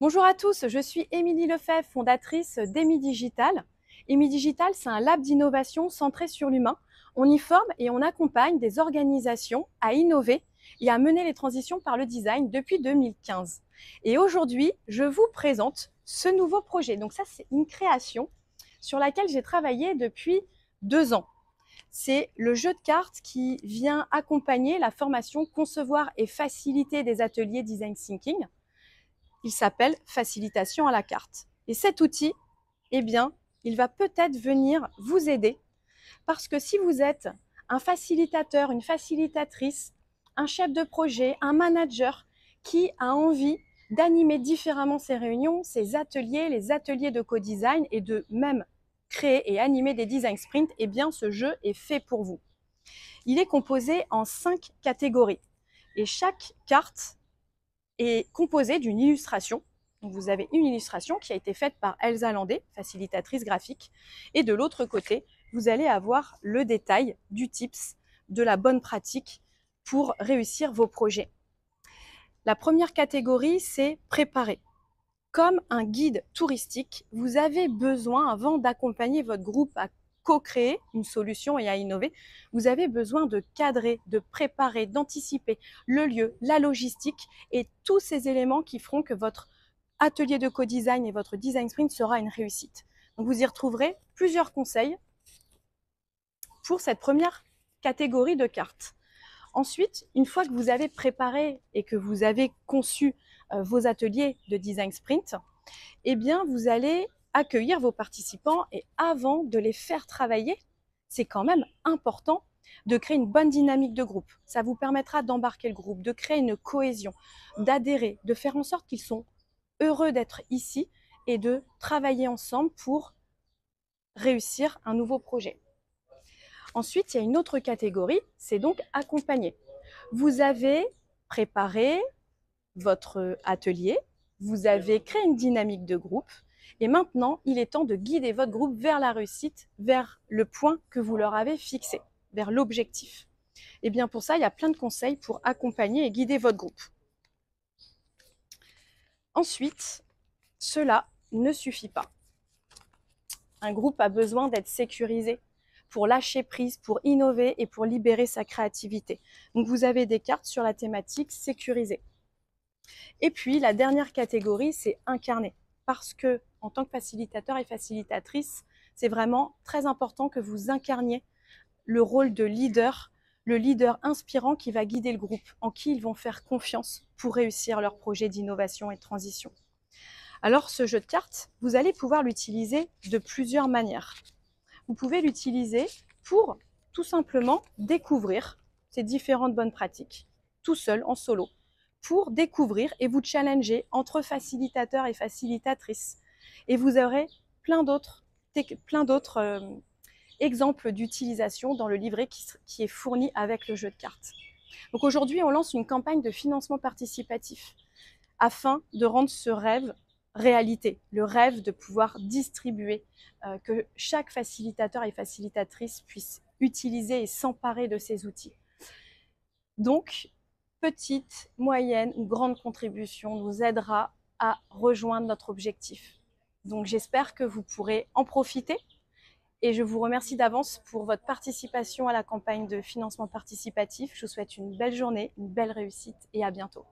Bonjour à tous, je suis Émilie Lefebvre, fondatrice d'Emi Digital. Emi Digital, c'est un lab d'innovation centré sur l'humain. On y forme et on accompagne des organisations à innover et à mener les transitions par le design depuis 2015. Et aujourd'hui, je vous présente ce nouveau projet. Donc ça, c'est une création sur laquelle j'ai travaillé depuis 2 ans. C'est le jeu de cartes qui vient accompagner la formation Concevoir et faciliter des ateliers Design Thinking. Il s'appelle Facilitation à la carte. Et cet outil, eh bien, il va peut-être venir vous aider parce que si vous êtes un facilitateur, une facilitatrice, un chef de projet, un manager qui a envie d'animer différemment ses réunions, ses ateliers, les ateliers de co-design et de même créer et animer des design sprints, eh bien, ce jeu est fait pour vous. Il est composé en 5 catégories et chaque carte est composée d'une illustration. Donc vous avez une illustration qui a été faite par Elsa Landé, facilitatrice graphique, et de l'autre côté, vous allez avoir le détail du tips, de la bonne pratique pour réussir vos projets. La première catégorie, c'est préparer. Comme un guide touristique, vous avez besoin, avant d'accompagner votre groupe à co-créer une solution et à innover, vous avez besoin de cadrer, de préparer, d'anticiper le lieu, la logistique et tous ces éléments qui feront que votre atelier de co-design et votre design sprint sera une réussite. Donc vous y retrouverez plusieurs conseils pour cette première catégorie de cartes. Ensuite, une fois que vous avez préparé et que vous avez conçu vos ateliers de design sprint, eh bien, vous allez accueillir vos participants et avant de les faire travailler, c'est quand même important de créer une bonne dynamique de groupe. Ça vous permettra d'embarquer le groupe, de créer une cohésion, d'adhérer, de faire en sorte qu'ils sont heureux d'être ici et de travailler ensemble pour réussir un nouveau projet. Ensuite, il y a une autre catégorie, c'est donc accompagner. Vous avez préparé votre atelier, vous avez créé une dynamique de groupe et maintenant, il est temps de guider votre groupe vers la réussite, vers le point que vous leur avez fixé, vers l'objectif. Et bien pour ça, il y a plein de conseils pour accompagner et guider votre groupe. Ensuite, cela ne suffit pas. Un groupe a besoin d'être sécurisé pour lâcher prise, pour innover et pour libérer sa créativité. Donc vous avez des cartes sur la thématique sécurisée. Et puis la dernière catégorie, c'est incarner. Parce que en tant que facilitateur et facilitatrice, c'est vraiment très important que vous incarniez le rôle de leader, le leader inspirant qui va guider le groupe, en qui ils vont faire confiance pour réussir leur projet d'innovation et de transition. Alors ce jeu de cartes, vous allez pouvoir l'utiliser de plusieurs manières. Vous pouvez l'utiliser pour tout simplement découvrir ces différentes bonnes pratiques, tout seul, en solo, pour découvrir et vous challenger entre facilitateurs et facilitatrices. Et vous aurez plein d'autres exemples d'utilisation dans le livret qui est fourni avec le jeu de cartes. Donc aujourd'hui, on lance une campagne de financement participatif afin de rendre ce rêve réalité, le rêve de pouvoir distribuer, que chaque facilitateur et facilitatrice puisse utiliser et s'emparer de ces outils. Donc, petite, moyenne ou grande contribution nous aidera à rejoindre notre objectif. Donc j'espère que vous pourrez en profiter et je vous remercie d'avance pour votre participation à la campagne de financement participatif. Je vous souhaite une belle journée, une belle réussite et à bientôt.